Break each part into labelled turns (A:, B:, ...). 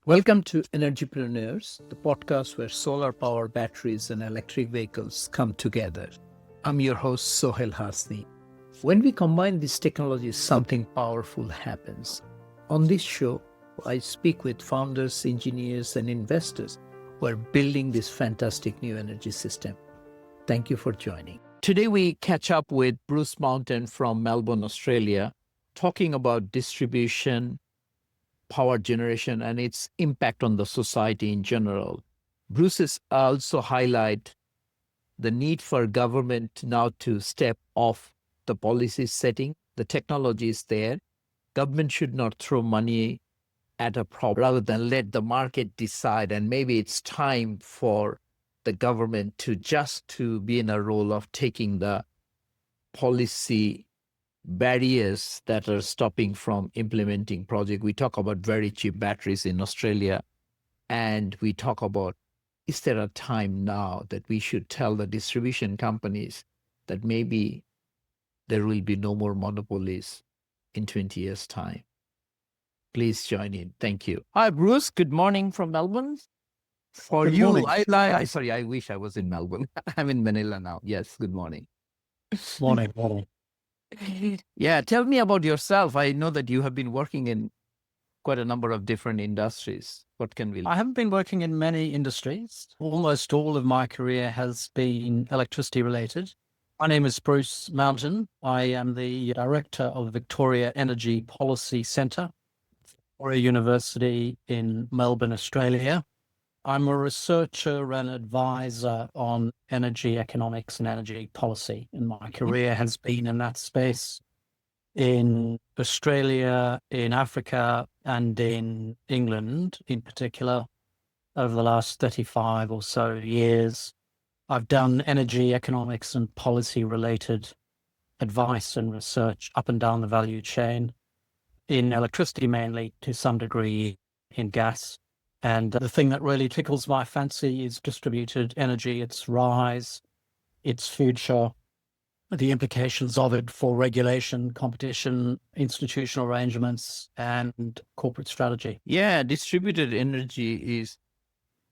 A: Welcome to Energypreneurs, the podcast where solar power batteries and electric vehicles come together. I'm your host, Sohail Hasni. When we combine these technologies, something powerful happens. On this show, I speak with founders, engineers, and investors who are building this fantastic new energy system. Thank you for joining. Today, we catch up with Bruce Mountain from Melbourne, Australia, talking about distribution, power generation, and its impact on the society in general. Bruce is also highlight the need for government now to step off the policy setting. The technology is there. Government should not throw money at a problem rather than let the market decide. And maybe it's time for the government to be in a role of taking the policy barriers that are stopping from implementing project. We talk about very cheap batteries in Australia, and we talk about, is there a time now that we should tell the distribution companies that maybe there will be no more monopolies in 20 years' time? Please join in. Thank you. Hi, Bruce. Good morning from Melbourne. For
B: Good
A: you,
B: morning.
A: I wish I was in Melbourne. I'm in Manila now. Yes, good morning.
B: Morning.
A: Yeah, tell me about yourself. I know that you have been working in quite a number of different industries. What can we?
B: I haven't been working in many industries. Almost all of my career has been electricity related. My name is Bruce Mountain. I am the director of the Victoria Energy Policy Centre, Victoria University in Melbourne, Australia. I'm a researcher and advisor on energy economics and energy policy, and my career has been in that space in Australia, in Africa, and in England in particular over the last 35 or so years. I've done energy economics and policy related advice and research up and down the value chain in electricity, mainly to some degree in gas. And the thing that really tickles my fancy is distributed energy, its rise, its future, the implications of it for regulation, competition, institutional arrangements, and corporate strategy.
A: Yeah, distributed energy is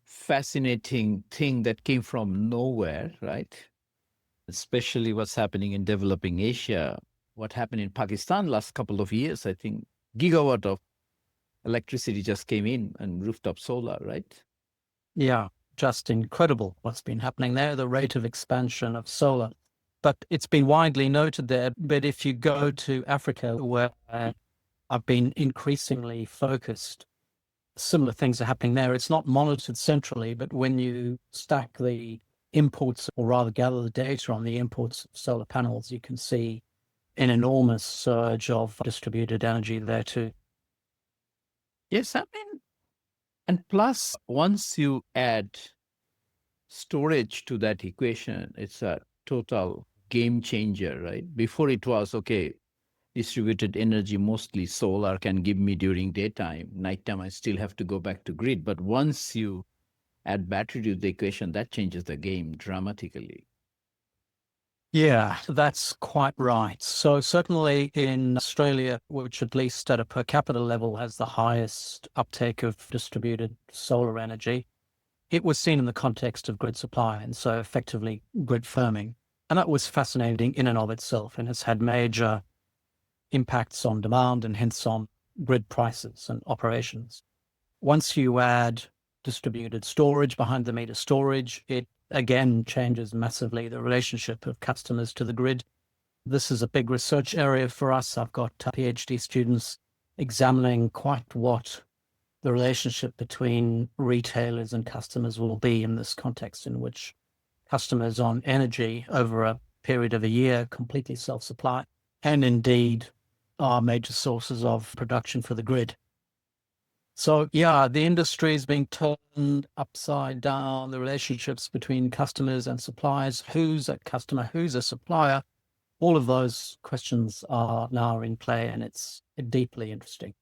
A: fascinating thing that came from nowhere, right? Especially what's happening in developing Asia, what happened in Pakistan last couple of years. I think gigawatt of electricity just came in and rooftop solar, right?
B: Yeah, just incredible what's been happening there, the rate of expansion of solar. But it's been widely noted there. But if you go to Africa, where I've been increasingly focused, similar things are happening there. It's not monitored centrally, but when you stack the imports, or rather gather the data on the imports of solar panels, you can see an enormous surge of distributed energy there too.
A: Yes, I mean, and plus, once you add storage to that equation, it's a total game changer, right? Before it was, okay, distributed energy, mostly solar, can give me during daytime. Nighttime, I still have to go back to grid. But once you add battery to the equation, that changes the game dramatically.
B: Yeah, that's quite right. So certainly in Australia, which at least at a per capita level has the highest uptake of distributed solar energy, it was seen in the context of grid supply, and so effectively grid firming. And that was fascinating in and of itself, and has had major impacts on demand and hence on grid prices and operations. Once you add distributed storage, behind the meter storage, it again changes massively the relationship of customers to the grid. This is a big research area for us. I've got PhD students examining quite what the relationship between retailers and customers will be in this context, in which customers on energy over a period of a year completely self-supply and indeed are major sources of production for the grid. So yeah, the industry is being turned upside down, the relationships between customers and suppliers, who's a customer, who's a supplier, all of those questions are now in play, and it's deeply interesting.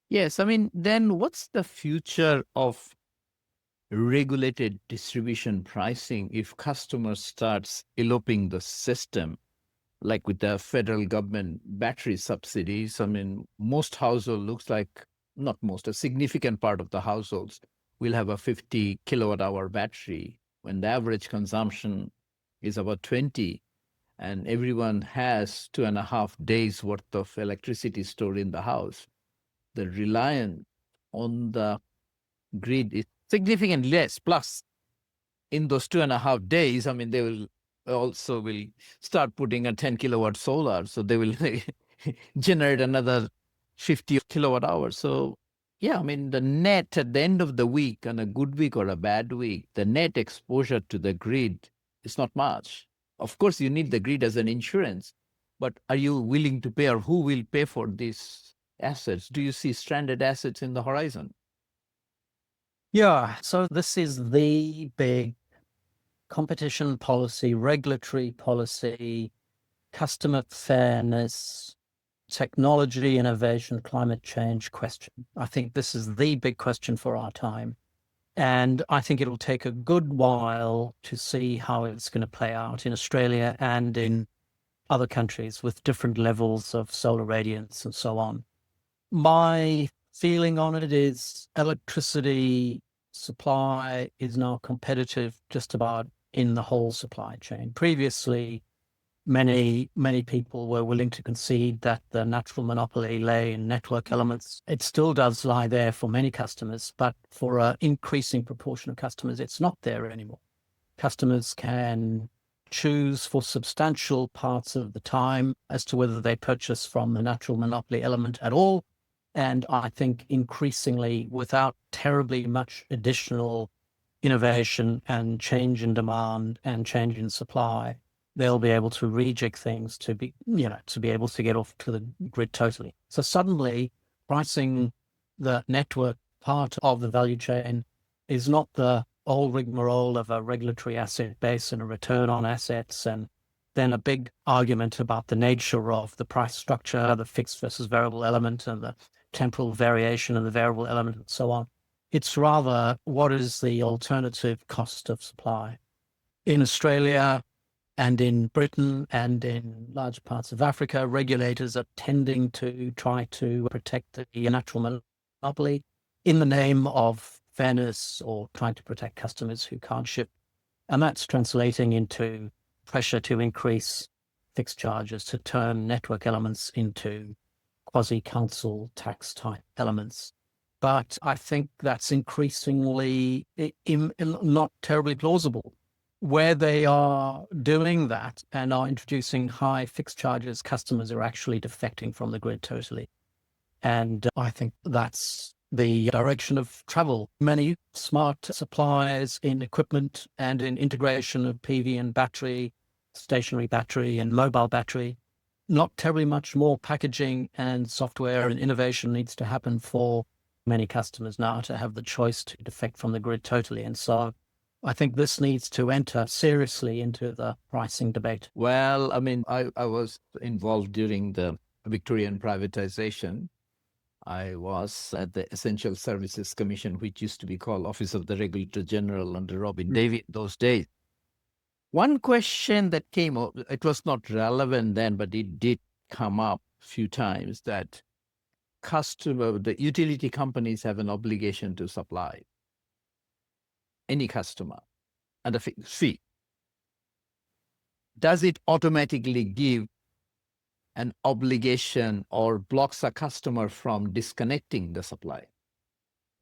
A: Yes, I mean, then what's the future of regulated distribution pricing if customers starts eloping the system, like with the federal government battery subsidies? I mean, most household looks like not most, a significant part of the households will have a 50 kilowatt hour battery when the average consumption is about 20, and everyone has 2.5 days worth of electricity stored in the house. The reliance on the grid is significantly less. Plus, in those 2.5 days, I mean, they will start putting a 10 kilowatt solar. So they will generate another 50 kilowatt hours. So yeah, I mean, the net at the end of the week, on a good week or a bad week, the net exposure to the grid is not much. Of course, you need the grid as an insurance, but are you willing to pay, or who will pay for these assets? Do you see stranded assets in the horizon?
B: Yeah. So this is the big competition policy, regulatory policy, customer fairness, technology, innovation, climate change question. I think this is the big question for our time. And I think it'll take a good while to see how it's going to play out in Australia and in other countries with different levels of solar radiance and so on. My feeling on it is electricity supply is now competitive just about in the whole supply chain. Previously, many people were willing to concede that the natural monopoly lay in network elements. It still does lie there for many customers, but for an increasing proportion of customers, it's not there anymore. Customers can choose for substantial parts of the time as to whether they purchase from the natural monopoly element at all. And I think increasingly, without terribly much additional innovation and change in demand and change in supply, they'll be able to rejig things to be able to get off to the grid totally. So suddenly pricing the network part of the value chain is not the old rigmarole of a regulatory asset base and a return on assets, and then a big argument about the nature of the price structure, the fixed versus variable element, and the temporal variation of the variable element, and so on. It's rather, what is the alternative cost of supply? In Australia and in Britain and in large parts of Africa, regulators are tending to try to protect the natural monopoly in the name of fairness or trying to protect customers who can't ship. And that's translating into pressure to increase fixed charges, to turn network elements into quasi-council tax type elements. But I think that's increasingly not terribly plausible. Where they are doing that and are introducing high fixed charges, customers are actually defecting from the grid totally. And I think that's the direction of travel. Many smart suppliers in equipment and in integration of PV and battery, stationary battery and mobile battery. Not terribly much more packaging and software and innovation needs to happen for many customers now to have the choice to defect from the grid totally. And so I think this needs to enter seriously into the pricing debate.
A: Well, I mean, I was involved during the Victorian privatization. I was at the Essential Services Commission, which used to be called Office of the Regulator General under Robin David those days. One question that came up, it was not relevant then, but it did come up a few times, that the utility companies have an obligation to supply any customer at a fixed fee. Does it automatically give an obligation or blocks a customer from disconnecting the supply?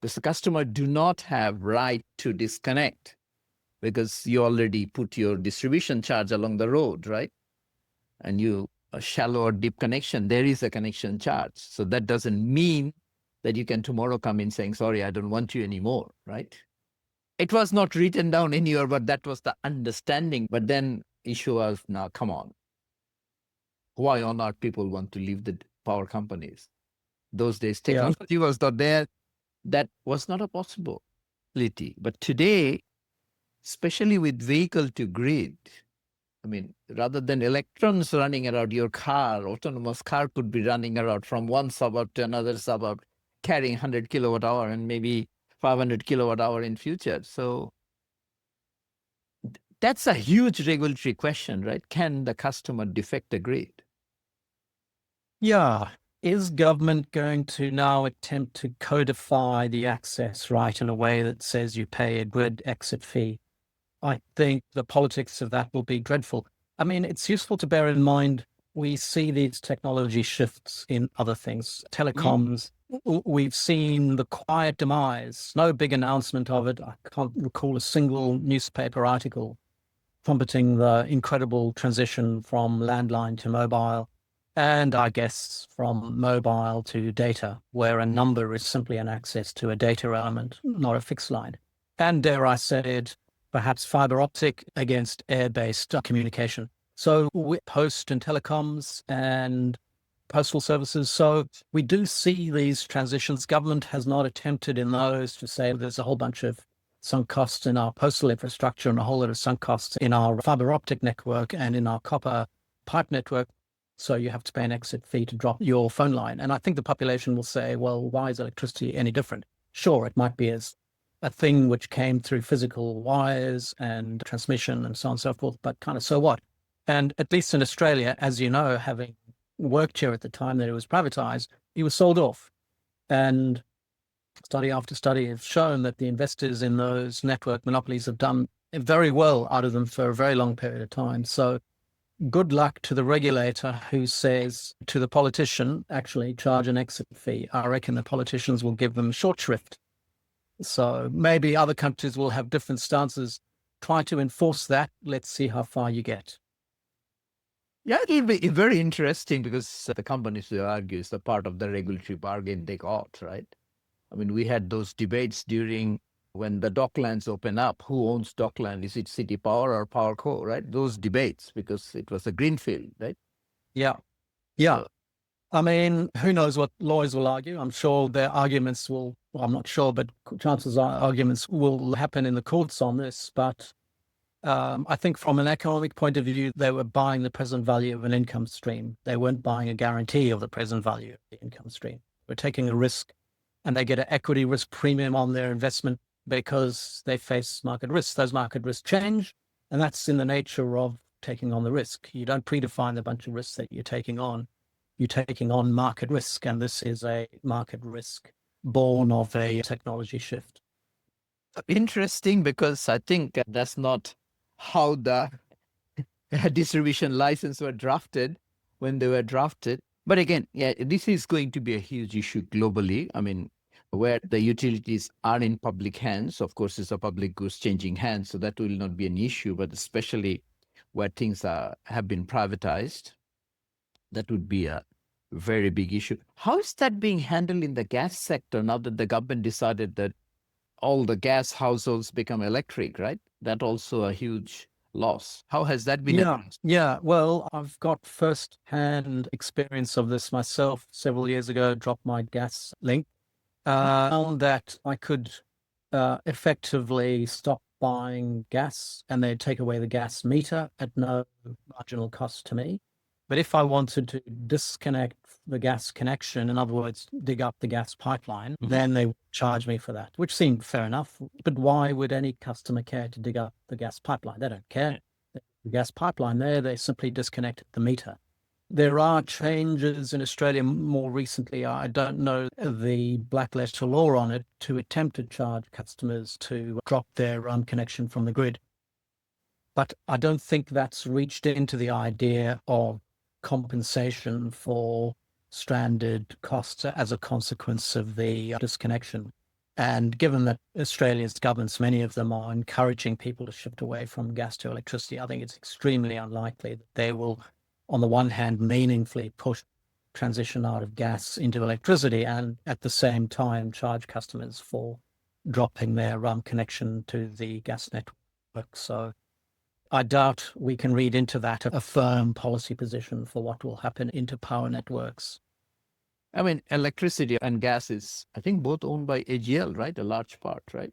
A: Because the customer do not have right to disconnect because you already put your distribution charge along the road, right? And a shallow or deep connection, there is a connection charge. So that doesn't mean that you can tomorrow come in saying, sorry, I don't want you anymore, right? It was not written down anywhere, but that was the understanding. But then issue was, now, come on. Why on earth people want to leave the power companies? Those days, technology was not there. That was not a possibility. But today, especially with vehicle to grid, I mean, rather than electrons running around your car, autonomous car could be running around from one suburb to another suburb, carrying 100 kilowatt hour and maybe 500 kilowatt hour in future. So that's a huge regulatory question, right? Can the customer defect the grid?
B: Yeah, Is government going to now attempt to codify the access right in a way that says you pay a grid exit fee? I think the politics of that will be dreadful. I mean, it's useful to bear in mind we see these technology shifts in other things. Telecoms, we've seen the quiet demise, no big announcement of it. I can't recall a single newspaper article trumpeting the incredible transition from landline to mobile, and I guess from mobile to data, where a number is simply an access to a data element, not a fixed line. And dare I say it, perhaps fiber optic against air-based communication. So post and telecoms and postal services. So we do see these transitions. Government has not attempted in those to say there's a whole bunch of sunk costs in our postal infrastructure and a whole lot of sunk costs in our fiber optic network and in our copper pipe network. So you have to pay an exit fee to drop your phone line. And I think the population will say, well, why is electricity any different? Sure, it might be as a thing which came through physical wires and transmission and so on and so forth, but kind of so what? And at least in Australia, as you know, having worked here at the time that it was privatized, it was sold off. And study after study have shown that the investors in those network monopolies have done very well out of them for a very long period of time. So good luck to the regulator who says to the politician, actually charge an exit fee. I reckon the politicians will give them short shrift. So maybe other countries will have different stances. Try to enforce that. Let's see how far you get.
A: Yeah, it'll be very interesting because the companies will argue it's a part of the regulatory bargain they got, right? I mean, we had those debates during when the docklands open up. Who owns dockland? Is it City Power or PowerCo, right? Those debates, because it was a greenfield, right?
B: Yeah. Yeah. I mean, who knows what lawyers will argue? I'm sure their arguments will, well, I'm not sure, but chances are arguments will happen in the courts on this. But I think from an economic point of view, they were buying the present value of an income stream. They weren't buying a guarantee of the present value of the income stream. We're taking a risk, and they get an equity risk premium on their investment because they face market risks. Those market risks change, and that's in the nature of taking on the risk. You don't predefine the bunch of risks that you're taking on. You're taking on market risk, and this is a market risk born of a technology shift.
A: Interesting, because I think that's not how the distribution license were drafted when they were drafted. But again, yeah, this is going to be a huge issue globally. I mean, where the utilities are in public hands, of course, it's a public goods changing hands, so that will not be an issue. But especially where things have been privatized, that would be a very big issue. How is that being handled in the gas sector now that the government decided that all the gas households become electric, right? That also a huge loss. How has that been?
B: Yeah. Well, I've got first-hand experience of this myself. Several years ago, dropped my gas link. Found that I could effectively stop buying gas, and they'd take away the gas meter at no marginal cost to me. But if I wanted to disconnect the gas connection, in other words, dig up the gas pipeline, then they would charge me for that, which seemed fair enough. But why would any customer care to dig up the gas pipeline? They don't care. The gas pipeline there, they simply disconnect the meter. There are changes in Australia more recently. I don't know the black letter law on it, to attempt to charge customers to drop their connection from the grid. But I don't think that's reached into the idea of compensation for stranded costs as a consequence of the disconnection. And given that Australia's governments, many of them are encouraging people to shift away from gas to electricity, I think it's extremely unlikely that they will, on the one hand, meaningfully push transition out of gas into electricity and at the same time charge customers for dropping their connection to the gas network. So I doubt we can read into that a firm policy position for what will happen into power networks.
A: I mean, electricity and gas is, I think, both owned by AGL, right? A large part, right?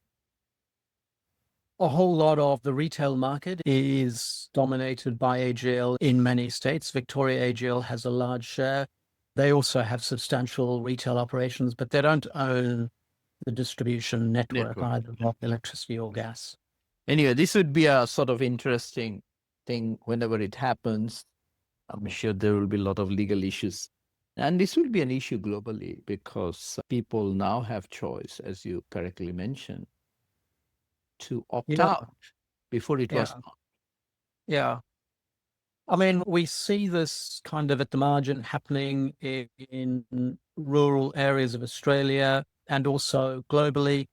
B: A whole lot of the retail market is dominated by AGL in many states. Victoria AGL has a large share. They also have substantial retail operations, but they don't own the distribution network. Either of electricity or gas.
A: Anyway, this would be a sort of interesting thing whenever it happens. I'm sure there will be a lot of legal issues And this will be an issue globally because people now have choice, as you correctly mentioned, to opt
B: Yeah,
A: out before it was
B: yeah,
A: not.
B: yeah. I mean, we see this kind of at the margin happening in rural areas of Australia and also globally.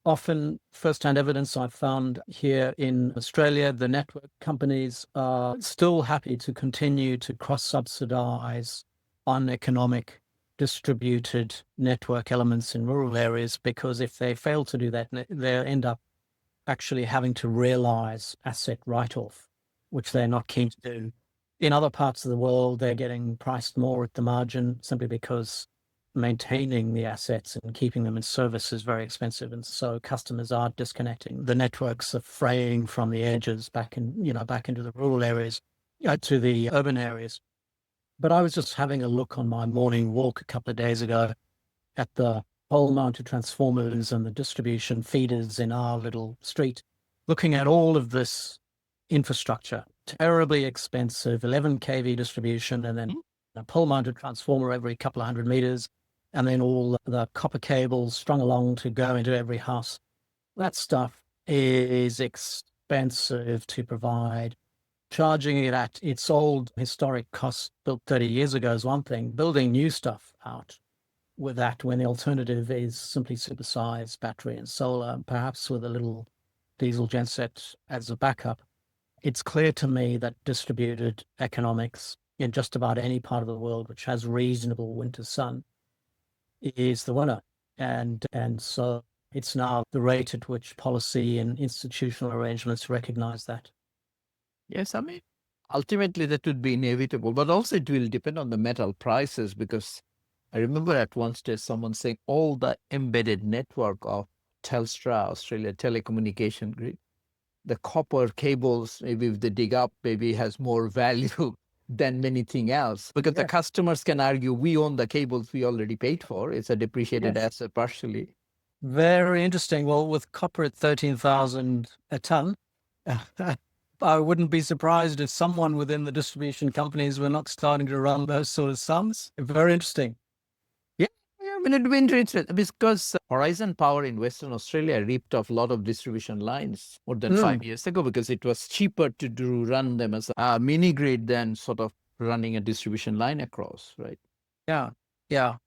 B: Often first-hand evidence I've found here in Australia, the network companies are still happy to continue to cross-subsidize uneconomic distributed network elements in rural areas, because if they fail to do that, they end up actually having to realize asset write-off, which they're not keen to do. In other parts of the world, they're getting priced more at the margin simply because maintaining the assets and keeping them in service is very expensive. And so customers are disconnecting. The networks are fraying from the edges back into the rural areas, to the urban areas. But I was just having a look on my morning walk a couple of days ago at the pole mounted transformers and the distribution feeders in our little street, looking at all of this infrastructure, terribly expensive 11 kV distribution, and then a pole mounted transformer every couple of 100 meters, and then all the copper cables strung along to go into every house. That stuff is expensive to provide. Charging it at its old historic cost built 30 years ago is one thing. Building new stuff out with that when the alternative is simply supersized battery and solar, perhaps with a little diesel genset as a backup. It's clear to me that distributed economics in just about any part of the world which has reasonable winter sun is the winner. And so it's now the rate at which policy and institutional arrangements recognize that.
A: Yes, I mean, ultimately that would be inevitable, but also it will depend on the metal prices because I remember at one stage someone saying all the embedded network of Telstra, Australia telecommunication grid, the copper cables, maybe if they dig up, maybe has more value than anything else because the
B: Yeah.
A: customers can argue we own the cables we already paid for. It's a depreciated
B: Yes.
A: asset partially.
B: Very interesting. Well, with copper at 13,000 a ton, I wouldn't be surprised if someone within the distribution companies were not starting to run those sort of sums. Very interesting.
A: Yeah, yeah, I mean, it'd be interesting because Horizon Power in Western Australia ripped off a lot of distribution lines more than 5 years ago because it was cheaper to run them as a mini grid than sort of running a distribution line across, right?
B: Yeah. Yeah.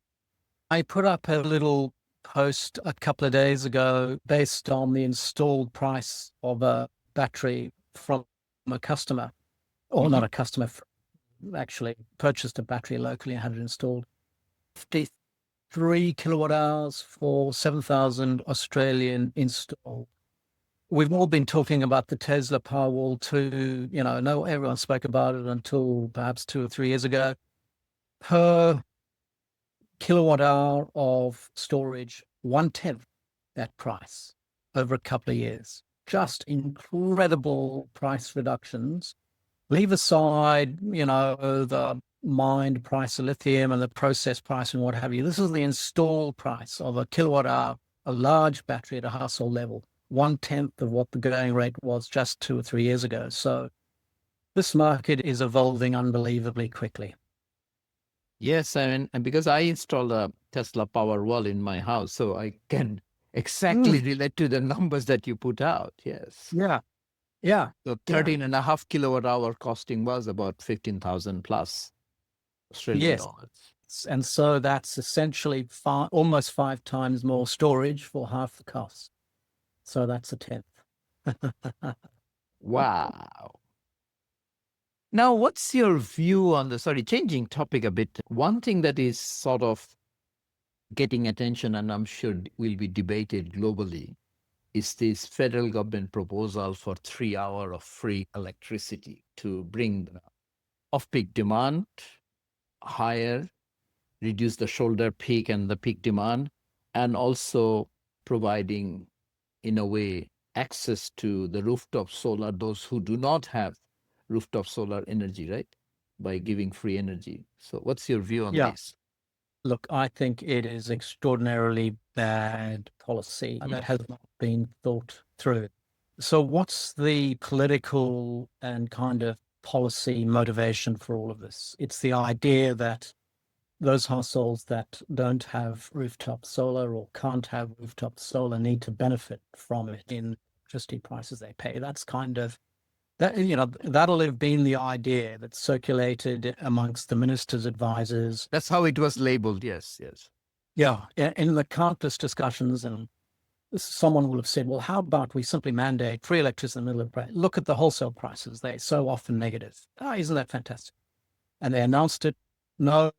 B: I put up a little post a couple of days ago based on the installed price of a battery from a customer, or not a customer, actually purchased a battery locally and had it installed. 53 kilowatt hours for 7,000 Australian installed. We've all been talking about the Tesla Powerwall 2. No, everyone spoke about it until perhaps 2 or 3 years ago. Per kilowatt hour of storage, 1/10 that price over a couple of years. Just incredible price reductions. Leave aside, the mined price of lithium and the process price and what have you. This is the installed price of a kilowatt hour, a large battery at a household level, 1/10 of what the going rate was just 2 or 3 years ago. So this market is evolving unbelievably quickly.
A: Yes, I mean, and because I installed a Tesla Powerwall in my house, so I can exactly relate to the numbers that you put out. Yes.
B: Yeah, yeah,
A: So
B: yeah.
A: 13.5 kilowatt hour costing was about 15,000 plus Australian
B: Yes.
A: dollars.
B: And so that's essentially almost 5 times more storage for half the cost. So that's a 10th.
A: Wow. Now, what's your view on changing topic a bit. One thing that is sort of getting attention, and I'm sure will be debated globally, is this federal government proposal for 3 hours of free electricity to bring the off-peak demand higher, reduce the shoulder peak and the peak demand, and also providing, in a way, access to the rooftop solar, those who do not have rooftop solar energy, right? By giving free energy. So what's your view on
B: Yeah.
A: this?
B: Look, I think it is extraordinarily bad policy that has not been thought through. So what's the political and kind of policy motivation for all of this? It's the idea that those households that don't have rooftop solar or can't have rooftop solar need to benefit from it in electricity prices they pay. That's kind of that, that'll have been the idea that circulated amongst the minister's advisors.
A: That's how it was labeled. Yes, yes.
B: Yeah, in the countless discussions, and someone will have said, well, how about we simply mandate free electricity in the middle of the price? Look at the wholesale prices. They're so often negative. Isn't that fantastic? And they announced it. No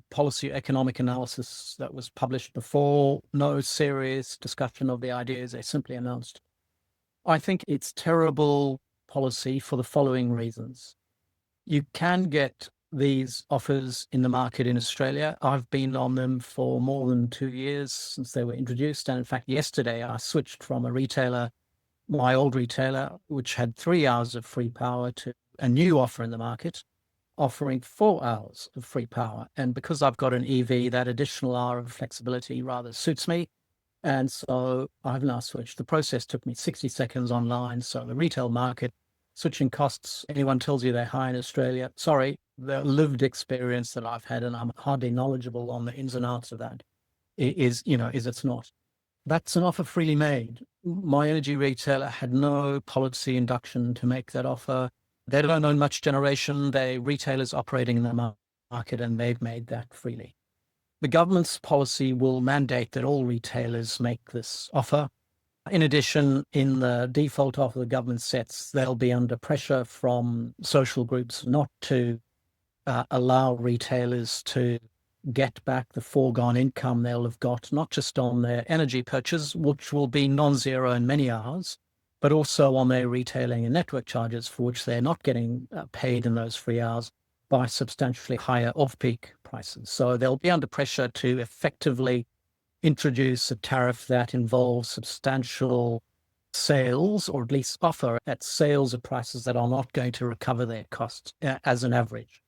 B: policy economic analysis that was published before, no serious discussion of the ideas. They simply announced. I think it's terrible policy for the following reasons. You can get these offers in the market in Australia. I've been on them for more than 2 years since they were introduced. And in fact, yesterday I switched from a retailer, my old retailer, which had 3 hours of free power, to a new offer in the market, offering 4 hours of free power. And because I've got an EV, that additional hour of flexibility rather suits me. And so I've now switched. The process took me 60 seconds online. So the retail market, switching costs, anyone tells you they're high in Australia, sorry, the lived experience that I've had, and I'm hardly knowledgeable on the ins and outs of that, is it's not. That's an offer freely made. My energy retailer had no policy induction to make that offer. They don't own much generation. They're retailers operating in the market, and they've made that freely. The government's policy will mandate that all retailers make this offer. In addition, in the default offer the government sets, they'll be under pressure from social groups not to allow retailers to get back the foregone income they'll have got, not just on their energy purchase, which will be non-zero in many hours, but also on their retailing and network charges, for which they're not getting paid in those free hours by substantially higher off-peak prices. So they'll be under pressure to effectively introduce a tariff that involves substantial sales, or at least offer at sales at prices that are not going to recover their costs as an average.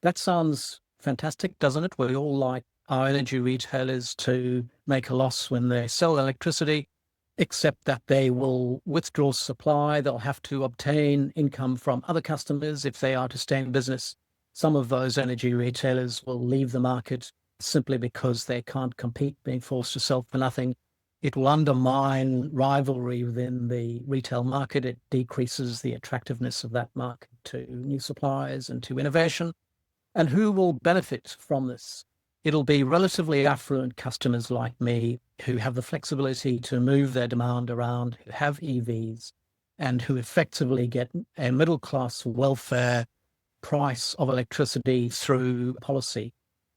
B: That sounds fantastic, doesn't it? We all like our energy retailers to make a loss when they sell electricity, except that they will withdraw supply. They'll have to obtain income from other customers if they are to stay in business. Some of those energy retailers will leave the market simply because they can't compete, being forced to sell for nothing. It will undermine rivalry within the retail market. It decreases the attractiveness of that market to new suppliers and to innovation. And who will benefit from this? It'll be relatively affluent customers like me who have the flexibility to move their demand around, who have EVs, and who effectively get a middle-class welfare price of electricity through policy.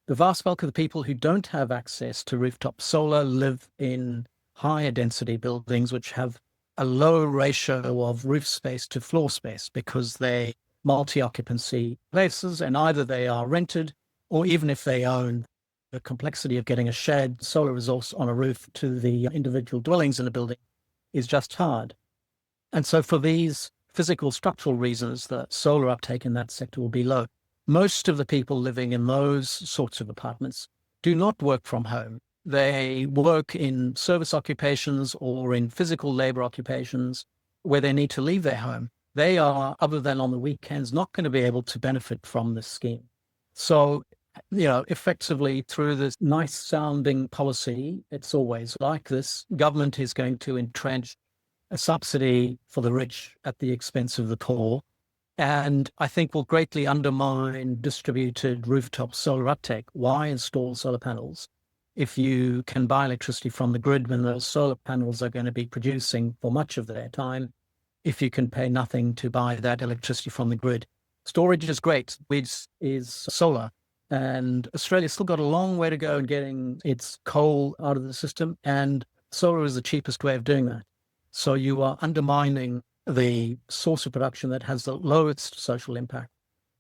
B: The vast bulk of the people who don't have access to rooftop solar live in higher density buildings, which have a low ratio of roof space to floor space because they're multi-occupancy places, and either they are rented, or even if they own, the complexity of getting a shared solar resource on a roof to the individual dwellings in a building is just hard. And so for these physical structural reasons, the solar uptake in that sector will be low. Most of the people living in those sorts of apartments do not work from home. They work in service occupations or in physical labor occupations where they need to leave their home. They are, other than on the weekends, not going to be able to benefit from this scheme. So, effectively through this nice sounding policy, it's always like this, government is going to entrench a subsidy for the rich at the expense of the poor. And I think will greatly undermine distributed rooftop solar uptake. Why install solar panels if you can buy electricity from the grid when those solar panels are going to be producing for much of their time, if you can pay nothing to buy that electricity from the grid? Storage is great, which is solar. And Australia's still got a long way to go in getting its coal out of the system, and solar is the cheapest way of doing that. So you are undermining the source of production that has the lowest social impact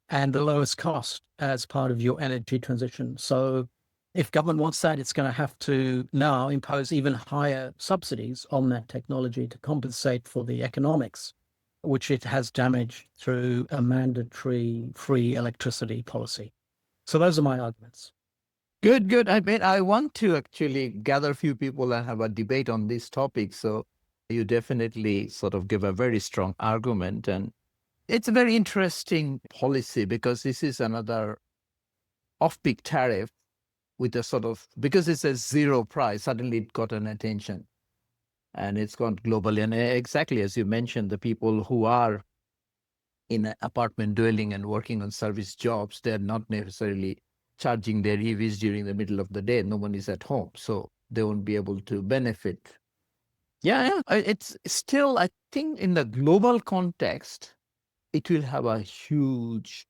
B: and the lowest cost as part of your energy transition. So if government wants that, it's going to have to now impose even higher subsidies on that technology to compensate for the economics, which it has damaged through a mandatory free electricity policy. So those are my arguments.
A: Good, good. I want to actually gather a few people and have a debate on this topic. So you definitely sort of give a very strong argument. And it's a very interesting policy because this is another off-peak tariff with a sort of, because it's a zero price, suddenly it got an attention and it's gone global. And exactly as you mentioned, the people who are in an apartment dwelling and working on service jobs, they're not necessarily charging their EVs during the middle of the day. No one is at home, so they won't be able to benefit. Yeah. It's still, I think in the global context, it will have a huge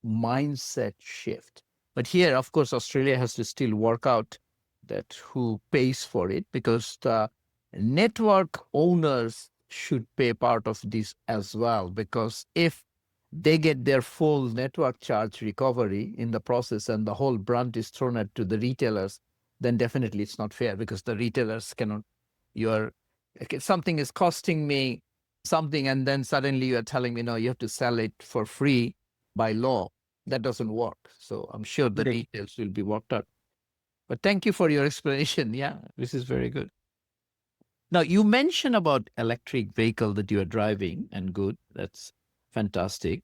A: mindset shift. But here, of course, Australia has to still work out that who pays for it, because the network owners should pay part of this as well, because if they get their full network charge recovery in the process and the whole brunt is thrown at to the retailers, then definitely it's not fair, because the retailers cannot, something is costing me something and then suddenly you're telling me, no, you have to sell it for free by law. That doesn't work. So I'm sure the
B: Indeed.
A: details will be worked out. But thank you for your explanation. Yeah, this is very good. Now, you mentioned about electric vehicle that you are driving, and good. That's fantastic.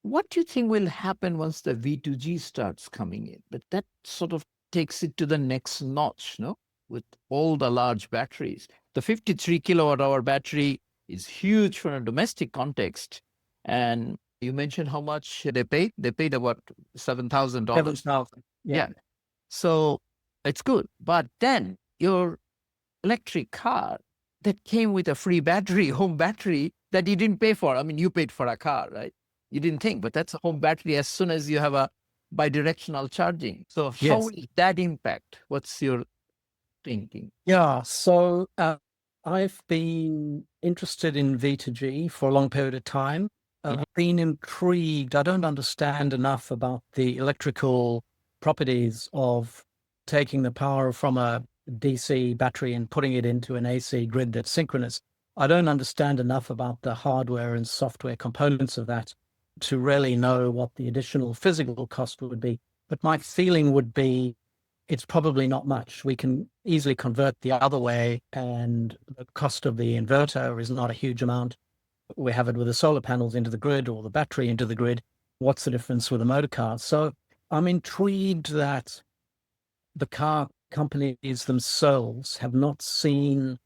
A: What do you think will happen once the V2G starts coming in? But that sort of takes it to the next notch, no? With all the large batteries. The 53 kilowatt hour battery is huge for a domestic context. And you mentioned how much they paid. They paid about $7,000.
B: 7,000.
A: Yeah. So it's good. But then your electric car that came with a free battery, home battery, that you didn't pay for. I mean, you paid for a car, right? You didn't think, but that's a home battery as soon as you have a bidirectional charging. So how
B: Yes.
A: will that impact? What's your thinking?
B: Yeah. So I've been interested in V2G for a long period of time. I've been intrigued. I don't understand enough about the electrical properties of taking the power from a DC battery and putting it into an AC grid that's synchronous. I don't understand enough about the hardware and software components of that to really know what the additional physical cost would be. But my feeling would be it's probably not much. We can easily convert the other way, and the cost of the inverter is not a huge amount. We have it with the solar panels into the grid or the battery into the grid. What's the difference with a motor car? So I'm intrigued that the car companies themselves have not seen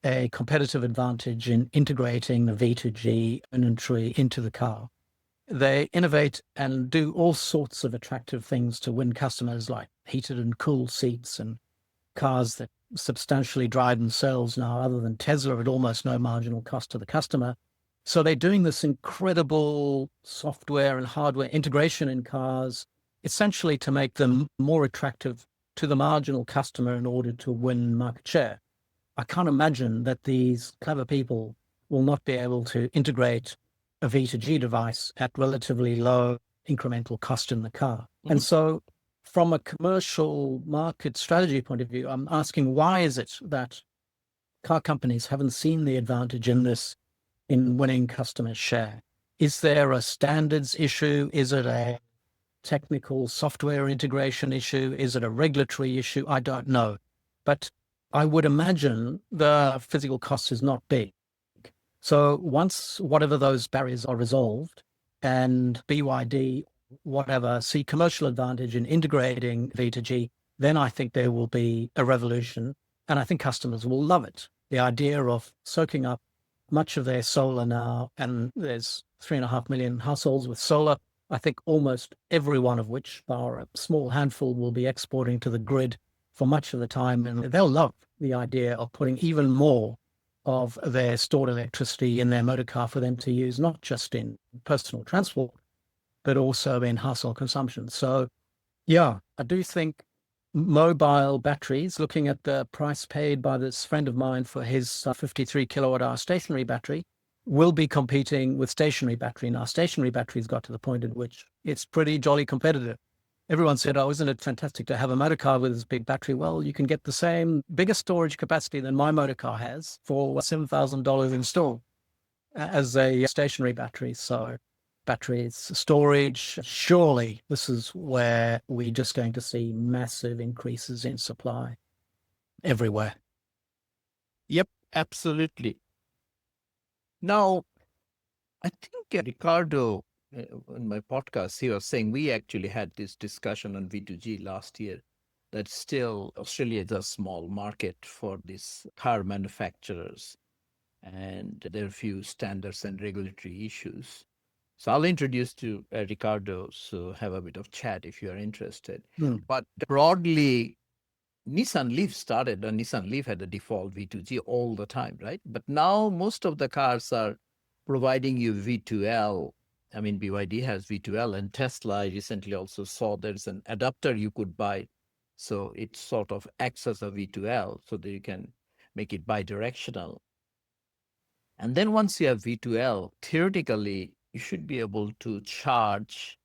B: a competitive advantage in integrating the V2G inventory into the car. They innovate and do all sorts of attractive things to win customers, like heated and cooled seats and cars that substantially drive themselves now, other than Tesla, at almost no marginal cost to the customer. So they're doing this incredible software and hardware integration in cars, essentially to make them more attractive to the marginal customer in order to win market share. I can't imagine that these clever people will not be able to integrate a V2G device at relatively low incremental cost in the car. And so from a commercial market strategy point of view, I'm asking, why is it that car companies haven't seen the advantage in this in winning customer share? Is there a standards issue? Is it a technical software integration issue? Is it a regulatory issue? I don't know. But I would imagine the physical cost is not big. So once whatever those barriers are resolved and BYD, whatever, see commercial advantage in integrating V2G, then I think there will be a revolution, and I think customers will love it. The idea of soaking up much of their solar now, and there's 3.5 million households with solar, I think almost every one of which, bar a small handful, will be exporting to the grid for much of the time, and they'll love the idea of putting even more of their stored electricity in their motor car for them to use, not just in personal transport, but also in household consumption. So, yeah, I do think mobile batteries, looking at the price paid by this friend of mine for his 53 kilowatt hour stationary battery, will be competing with stationary battery. Now, stationary batteries got to the point at which it's pretty jolly competitive. Everyone said, oh, isn't it fantastic to have a motor car with this big battery? Well, you can get the same bigger storage capacity than my motor car has for $7,000 installed as a stationary battery. So batteries, storage, surely this is where we're just going to see massive increases in supply everywhere.
A: Yep, absolutely. Now, I think Ricardo in my podcast, he was saying we actually had this discussion on V2G last year that still Australia is a small market for these car manufacturers, and there are few standards and regulatory issues. So I'll introduce to Ricardo, so have a bit of chat if you are interested.
B: Hmm.
A: But broadly, Nissan Leaf had a default V2G all the time, right? But now most of the cars are providing you V2L. I mean, BYD has V2L, and Tesla, I recently also saw there's an adapter you could buy. So it sort of acts as a V2L so that you can make it bidirectional. And then once you have V2L, theoretically, you should be able to charge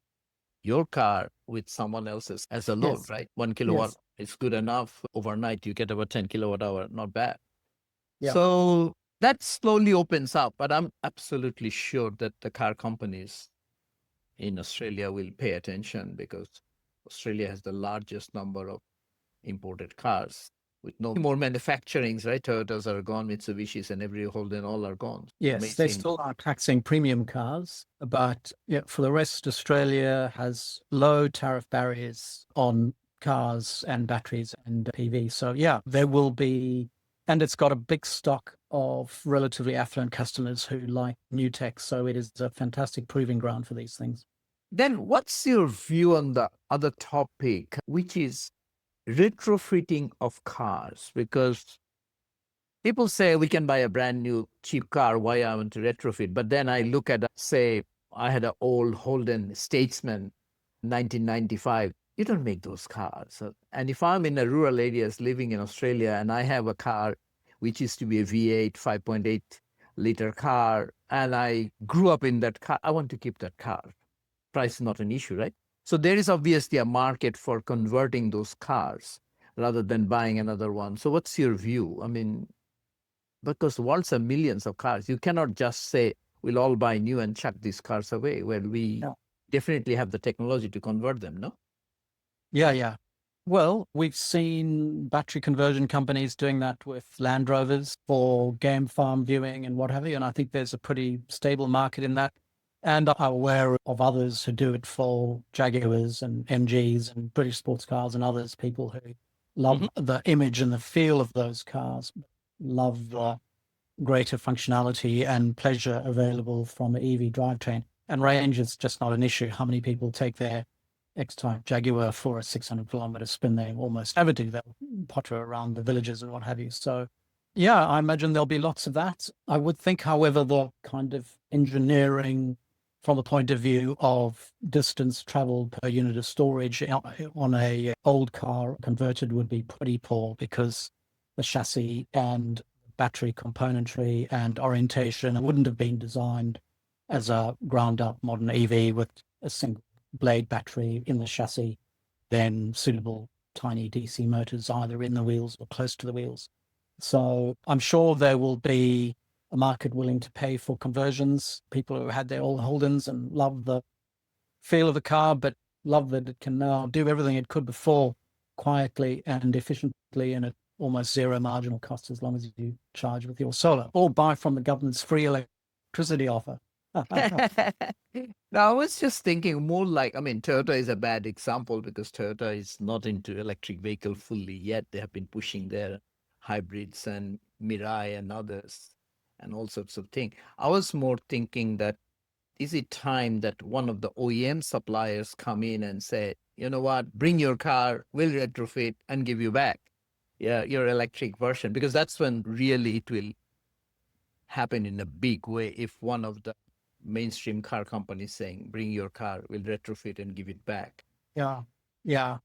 A: your car with someone else's as a load,
B: Yes.
A: right? 1 kilowatt
B: Yes.
A: is good enough. Overnight, you get about 10 kilowatt hour, not bad.
B: Yeah.
A: So that slowly opens up, but I'm absolutely sure that the car companies in Australia will pay attention because Australia has the largest number of imported cars with no more manufacturings, right? Toyotas are gone, Mitsubishis and every Holden all are gone.
B: Yes, they
A: Amazing.
B: still are taxing premium cars, but yeah, for the rest, Australia has low tariff barriers on cars and batteries and PV. So yeah, there will be, and it's got a big stock of relatively affluent customers who like new tech. So it is a fantastic proving ground for these things.
A: Then what's your view on the other topic, which is retrofitting of cars? Because people say we can buy a brand new cheap car. Why I want to retrofit? But then I look at, say, I had an old Holden Statesman, 1995. You don't make those cars. And if I'm in a rural areas living in Australia and I have a car which is to be a V8, 5.8 liter car, and I grew up in that car, I want to keep that car. Price is not an issue, right? So there is obviously a market for converting those cars rather than buying another one. So what's your view? I mean, because the world's have millions of cars. You cannot just say, we'll all buy new and chuck these cars away. Well, we
B: No.
A: definitely have the technology to convert them, no?
B: Yeah, yeah. Well, we've seen battery conversion companies doing that with Land Rovers for game farm viewing and what have you. And I think there's a pretty stable market in that. And I'm aware of others who do it for Jaguars and MGs and British sports cars and others, people who love the image and the feel of those cars, love the greater functionality and pleasure available from an EV drivetrain. And range is just not an issue. How many people take their X-Type Jaguar for a 600-kilometer spin? They almost never do. They'll potter around the villages and what have you. So, yeah, I imagine there'll be lots of that. I would think, however, the kind of engineering from the point of view of distance traveled per unit of storage on a old car converted would be pretty poor because the chassis and battery componentry and orientation wouldn't have been designed as a ground up modern EV with a single blade battery in the chassis, then suitable tiny DC motors either in the wheels or close to the wheels. So I'm sure there will be a market willing to pay for conversions, people who had their old Holdens and love the feel of the car, but love that it can now do everything it could before quietly and efficiently and at almost zero marginal cost as long as you charge with your solar or buy from the government's free electricity offer.
A: Now, I was just thinking more like, I mean, Toyota is a bad example because Toyota is not into electric vehicle fully yet. They have been pushing their hybrids and Mirai and others and all sorts of things. I was more thinking that is it time that one of the OEM suppliers come in and say, you know what, bring your car, we'll retrofit and give you back, yeah, your electric version, because that's when really it will happen in a big way if one of the mainstream car companies saying, bring your car, we'll retrofit and give it back.
B: Yeah, yeah.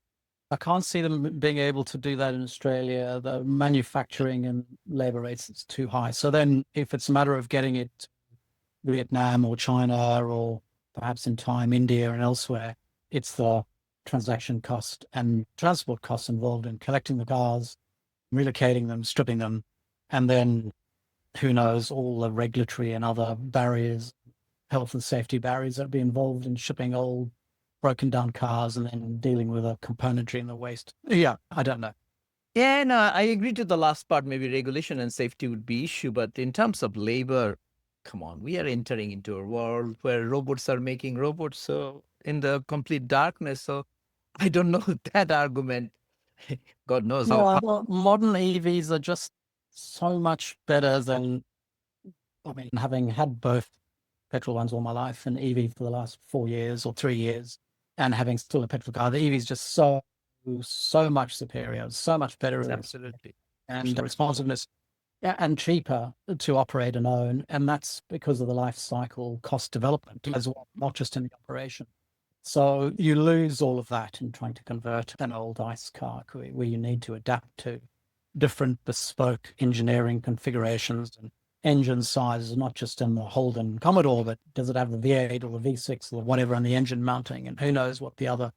B: I can't see them being able to do that in Australia. The manufacturing and labor rates is too high. So then if it's a matter of getting it to Vietnam or China or perhaps in time India and elsewhere, it's the transaction cost and transport costs involved in collecting the cars, relocating them, stripping them, and then who knows, all the regulatory and other barriers, health and safety barriers that would be involved in shipping old broken down cars and then dealing with the componentry and the waste. Yeah, I don't know.
A: Yeah, no, I agree to the last part. Maybe regulation and safety would be issue, but in terms of labor, come on, we are entering into a world where robots are making robots. So in the complete darkness. So I don't know that argument. God knows
B: Yeah, well, modern EVs are just so much better than, I mean, having had both petrol ones all my life and EV for the last 4 years or 3 years, and having still a petrol car, the EV is just so much superior, so much better,
A: absolutely.
B: and the responsiveness, yeah, and cheaper to operate and own. And that's because of the life cycle cost development as well, not just in the operation. So you lose all of that in trying to convert an old ICE car where you need to adapt to different bespoke engineering configurations and engine sizes, not just in the Holden Commodore, but does it have the V8 or the V6 or whatever on the engine mounting? And who knows what the other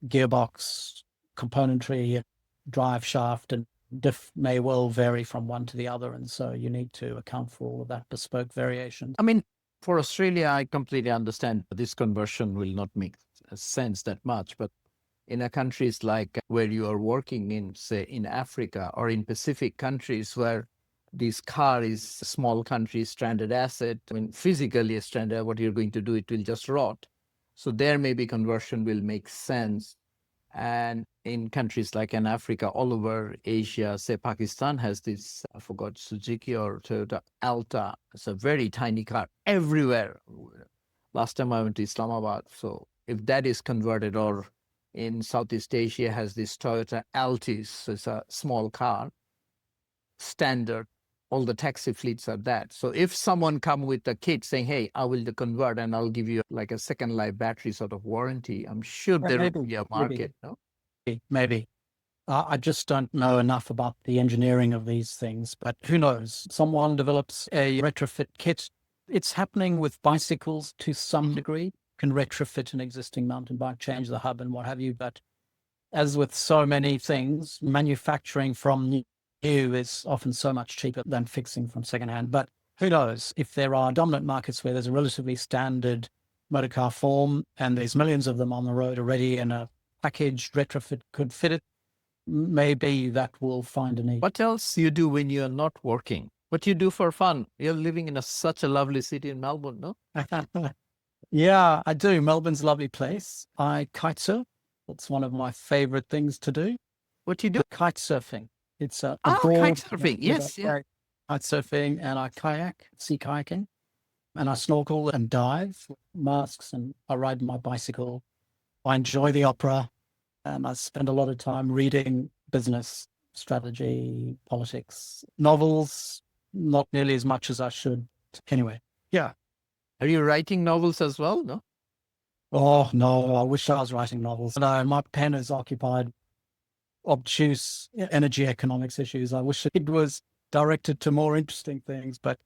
B: gearbox componentry, drive shaft, and diff may well vary from one to the other. And so you need to account for all of that bespoke variation.
A: I mean, for Australia, I completely understand this conversion will not make sense that much. But in a countries like where you are working in, say, in Africa or in Pacific countries where this car is a small country, stranded asset, I mean, physically a stranded, what you're going to do, it will just rot. So there maybe conversion will make sense. And in countries like in Africa, all over Asia, say Pakistan has this, I forgot, Suzuki or Toyota Alta. It's a very tiny car everywhere. Last time I went to Islamabad. So if that is converted, or in Southeast Asia has this Toyota Altis, so it's a small car, standard. All the taxi fleets are that. So if someone come with a kit saying, hey, I will convert and I'll give you like a second life battery sort of warranty, I'm sure there will be a market. No?
B: Maybe. I just don't know enough about the engineering of these things, but who knows? Someone develops a retrofit kit. It's happening with bicycles to some degree. Can retrofit an existing mountain bike, change the hub and what have you. But as with so many things, manufacturing from new is often so much cheaper than fixing from secondhand. But who knows? If there are dominant markets where there's a relatively standard motor car form and there's millions of them on the road already, and a packaged retrofit could fit it, maybe that will find a need.
A: What else you do when you're not working? What you do for fun? You're living in such a lovely city in Melbourne, no?
B: Yeah, I do. Melbourne's a lovely place. I kite surf. It's one of my favorite things to do.
A: What do you do?
B: Kite surfing. It's a
A: kite
B: broad,
A: surfing. Yes, yeah.
B: Kite surfing, and I kayak, sea kayaking, and I snorkel and dive with masks, and I ride my bicycle. I enjoy the opera, and I spend a lot of time reading business, strategy, politics, novels, not nearly as much as I should. Anyway, yeah.
A: Are you writing novels as well? No?
B: Oh, no, I wish I was writing novels. No, my pen is occupied obtuse energy economics issues. I wish it was directed to more interesting things, but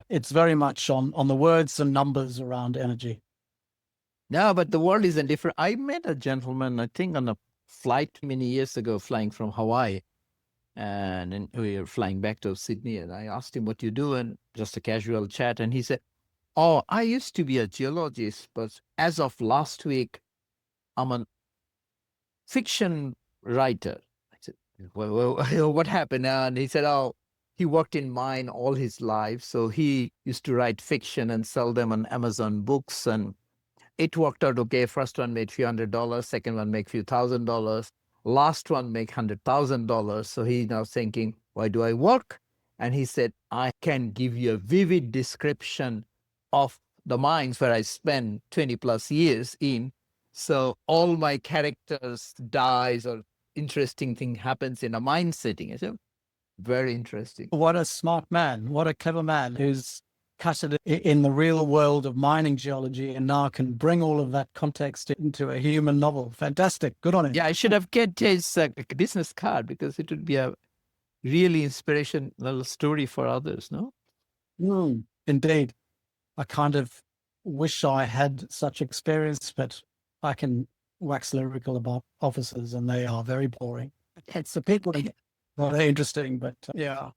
B: it's very much on the words and numbers around energy.
A: No, but the world isn't different. I met a gentleman, I think, on a flight many years ago, flying from Hawaii. And then we were flying back to Sydney. And I asked him what you do, and just a casual chat. And he said, oh, I used to be a geologist, but as of last week, I'm a fiction writer. I said, well, what happened? And he said, oh, he worked in mine all his life. So he used to write fiction and sell them on Amazon Books. And it worked out okay. First one made a few $100s, second one made a few $1,000s, last one make $100,000. So he's now thinking, why do I work? And he said, I can give you a vivid description of the mines where I spent 20 plus years in. So all my characters dies or interesting thing happens in a mine setting. I said, very interesting.
B: What a smart man. What a clever man who's cutted it in the real world of mining geology and now can bring all of that context into a human novel. Fantastic. Good on him.
A: Yeah, I should have kept his business card, because it would be a really inspirational story for others, no?
B: Indeed. I kind of wish I had such experience, but I can wax lyrical about officers and they are very boring. It's the people not interesting, but yeah.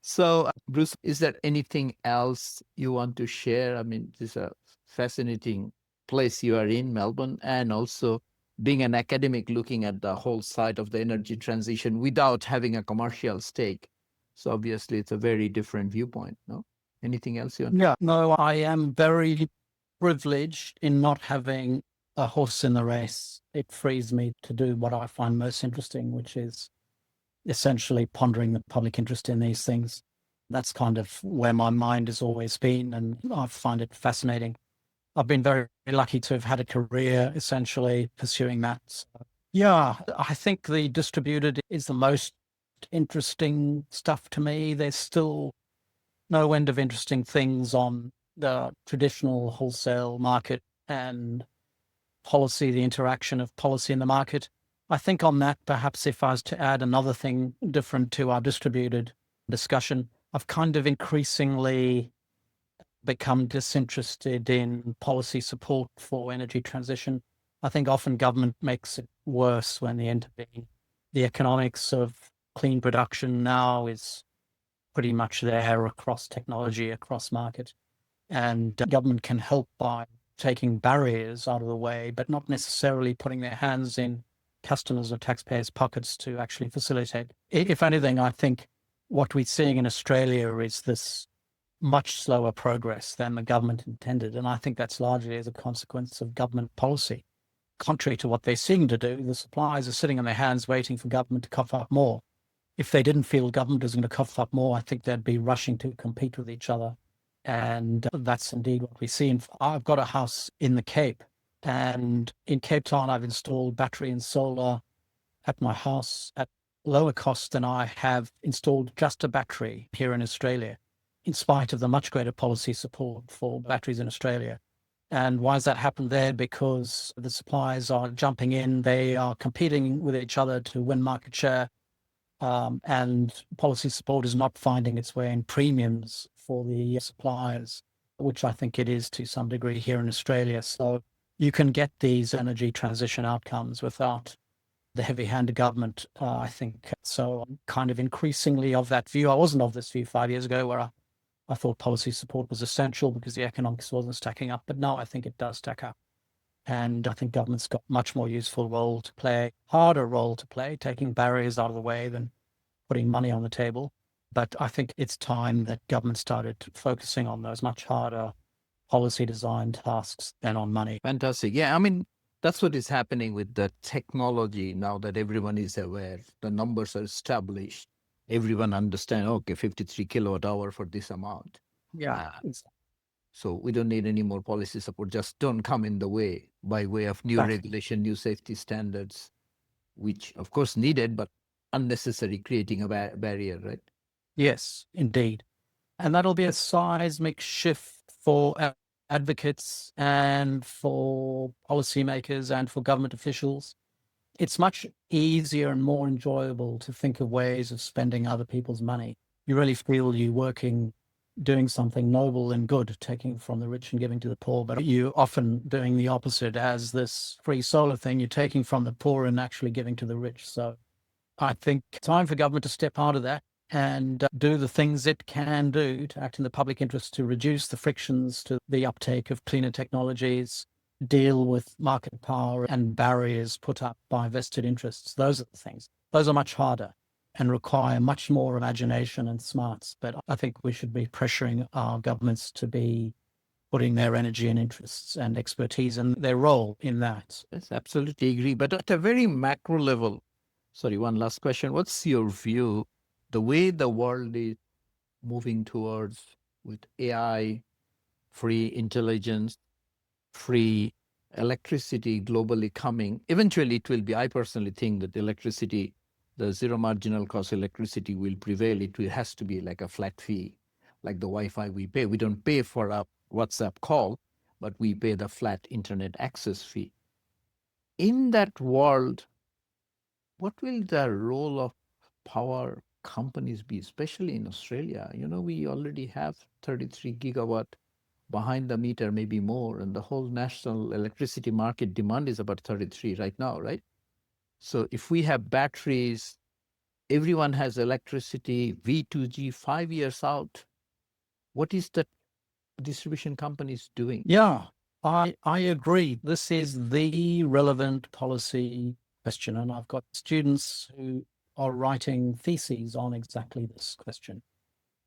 A: So, Bruce, is there anything else you want to share? I mean, this is a fascinating place you are in, Melbourne, and also being an academic looking at the whole side of the energy transition without having a commercial stake. So obviously it's a very different viewpoint, no? Anything else you want?
B: Yeah, no, I am very privileged in not having a horse in the race. It frees me to do what I find most interesting, which is essentially pondering the public interest in these things. That's kind of where my mind has always been, and I find it fascinating. I've been very lucky to have had a career essentially pursuing that. So, yeah, I think the distributed is the most interesting stuff to me. There's still no end of interesting things on the traditional wholesale market and policy, the interaction of policy in the market. I think on that, perhaps if I was to add another thing different to our distributed discussion, I've kind of increasingly become disinterested in policy support for energy transition. I think often government makes it worse when they intervene. The economics of clean production now is pretty much there across technology, across market. And government can help by taking barriers out of the way, but not necessarily putting their hands in customers' or taxpayers' pockets to actually facilitate. If anything, I think what we're seeing in Australia is this much slower progress than the government intended. And I think that's largely as a consequence of government policy. Contrary to what they're seeking to do, the suppliers are sitting on their hands waiting for government to cough up more. If they didn't feel government was going to cough up more, I think they'd be rushing to compete with each other. And that's indeed what we see. I've got a house in the Cape, and in Cape Town, I've installed battery and solar at my house at lower cost than I have installed just a battery here in Australia, in spite of the much greater policy support for batteries in Australia. And why has that happened there? Because the suppliers are jumping in, they are competing with each other to win market share. And policy support is not finding its way in premiums for the suppliers, which I think it is to some degree here in Australia. So you can get these energy transition outcomes without the heavy-handed government, I think. So I'm kind of increasingly of that view. I wasn't of this view 5 years ago, where I thought policy support was essential because the economics wasn't stacking up. But now I think it does stack up. And I think government's got much more useful role to play, harder role to play, taking barriers out of the way than putting money on the table. But I think it's time that government started focusing on those much harder policy design tasks than on money.
A: Fantastic. Yeah, I mean, that's what is happening with the technology now that everyone is aware. The numbers are established. Everyone understands, okay, 53 kilowatt hour for this amount.
B: Yeah.
A: So we don't need any more policy support. Just don't come in the way by way of new regulation, new safety standards, which of course needed, but unnecessary, creating a barrier, right?
B: Yes, indeed. And that'll be a seismic shift for advocates and for policymakers and for government officials. It's much easier and more enjoyable to think of ways of spending other people's money. You really feel you're working, doing something noble and good, taking from the rich and giving to the poor, but you're often doing the opposite. As this free solar thing, you're taking from the poor and actually giving to the rich. So I think it's time for government to step out of that and do the things it can do to act in the public interest, to reduce the frictions to the uptake of cleaner technologies, deal with market power and barriers put up by vested interests. Those are the things. Those are much harder and require much more imagination and smarts. But I think we should be pressuring our governments to be putting their energy and interests and expertise and their role in that.
A: Yes, absolutely agree. But at a very macro level, sorry, one last question. What's your view, the way the world is moving towards with AI, free intelligence, free electricity globally coming? Eventually it will be, I personally think that electricity, the zero marginal cost electricity will prevail. It has to be like a flat fee, like the Wi-Fi we pay. We don't pay for a WhatsApp call, but we pay the flat internet access fee. In that world, what will the role of power companies be, especially in Australia? You know, we already have 33 gigawatt behind the meter, maybe more, and the whole national electricity market demand is about 33 right now, right? So if we have batteries, everyone has electricity, V2G 5 years out, what is the distribution companies doing?
B: Yeah, I agree. This is the relevant policy question, and I've got students who are writing theses on exactly this question.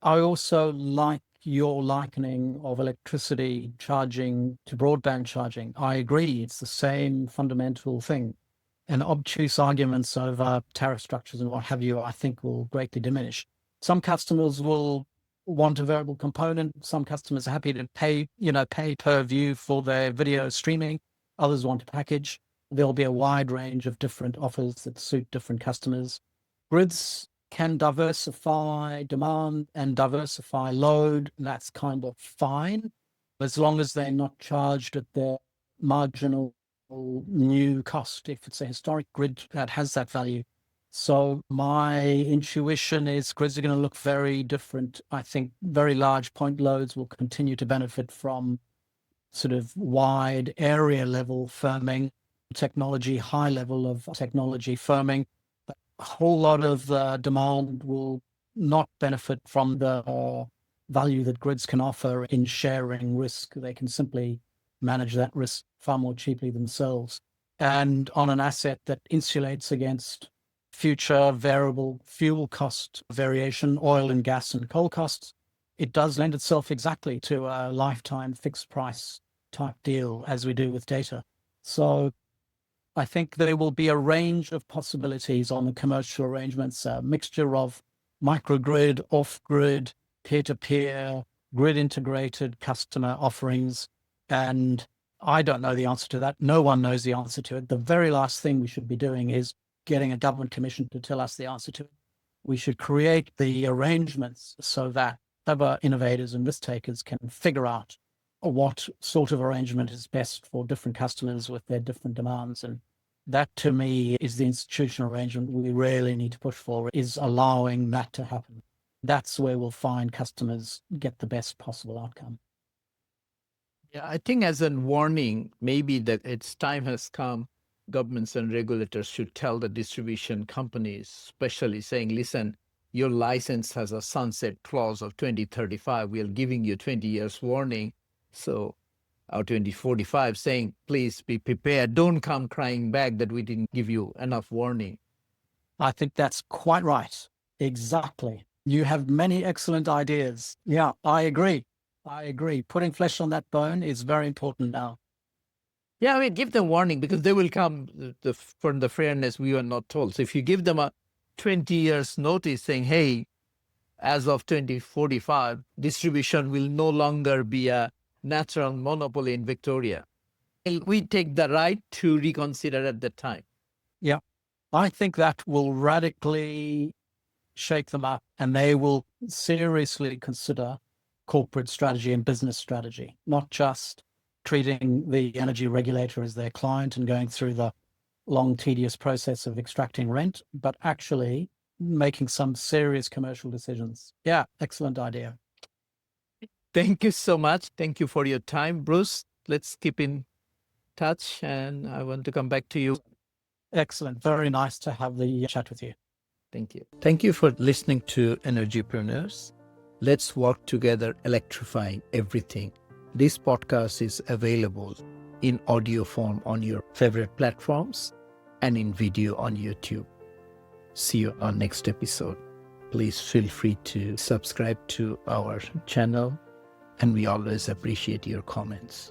B: I also like your likening of electricity charging to broadband charging, I agree. It's the same fundamental thing. And obtuse arguments over tariff structures and what have you, I think will greatly diminish. Some customers will want a variable component. Some customers are happy to pay per view for their video streaming. Others want a package. There'll be a wide range of different offers that suit different customers. Grids can diversify demand and diversify load. That's kind of fine, as long as they're not charged at their marginal new cost. If it's a historic grid that has that value. So my intuition is grids are going to look very different. I think very large point loads will continue to benefit from sort of wide area level firming technology, high level of technology firming. But a whole lot of the demand will not benefit from the value that grids can offer in sharing risk. They can simply manage that risk far more cheaply themselves. And on an asset that insulates against future variable fuel cost variation, oil and gas and coal costs, it does lend itself exactly to a lifetime fixed price type deal as we do with data. So I think there will be a range of possibilities on the commercial arrangements, a mixture of microgrid, off-grid, peer-to-peer, grid integrated customer offerings. And I don't know the answer to that. No one knows the answer to it. The very last thing we should be doing is getting a government commission to tell us the answer to it. We should create the arrangements so that other innovators and risk takers can figure out what sort of arrangement is best for different customers with their different demands. And that, to me, is the institutional arrangement we really need to push for, is allowing that to happen. That's where we'll find customers get the best possible outcome.
A: Yeah, I think as a warning, maybe that its time has come, governments and regulators should tell the distribution companies, especially saying, listen, your license has a sunset clause of 2035. We are giving you 20 years warning. So our 2045 saying, please be prepared. Don't come crying back that we didn't give you enough warning.
B: I think that's quite right. Exactly. You have many excellent ideas. Yeah, I agree. Putting flesh on that bone is very important now.
A: Yeah, I mean, give them warning because they will come from the fairness we were not told. So if you give them a 20 years notice saying, hey, as of 2045, distribution will no longer be a natural monopoly in Victoria. We take the right to reconsider at that time.
B: Yeah, I think that will radically shake them up, and they will seriously consider corporate strategy and business strategy, not just treating the energy regulator as their client and going through the long, tedious process of extracting rent, but actually making some serious commercial decisions. Yeah, excellent idea.
A: Thank you so much. Thank you for your time, Bruce. Let's keep in touch, and I want to come back to you.
B: Excellent. Very nice to have the chat with you.
A: Thank you. Thank you for listening to Energypreneurs. Let's work together electrifying everything. This podcast is available in audio form on your favorite platforms and in video on YouTube. See you on next episode. Please feel free to subscribe to our channel, and we always appreciate your comments.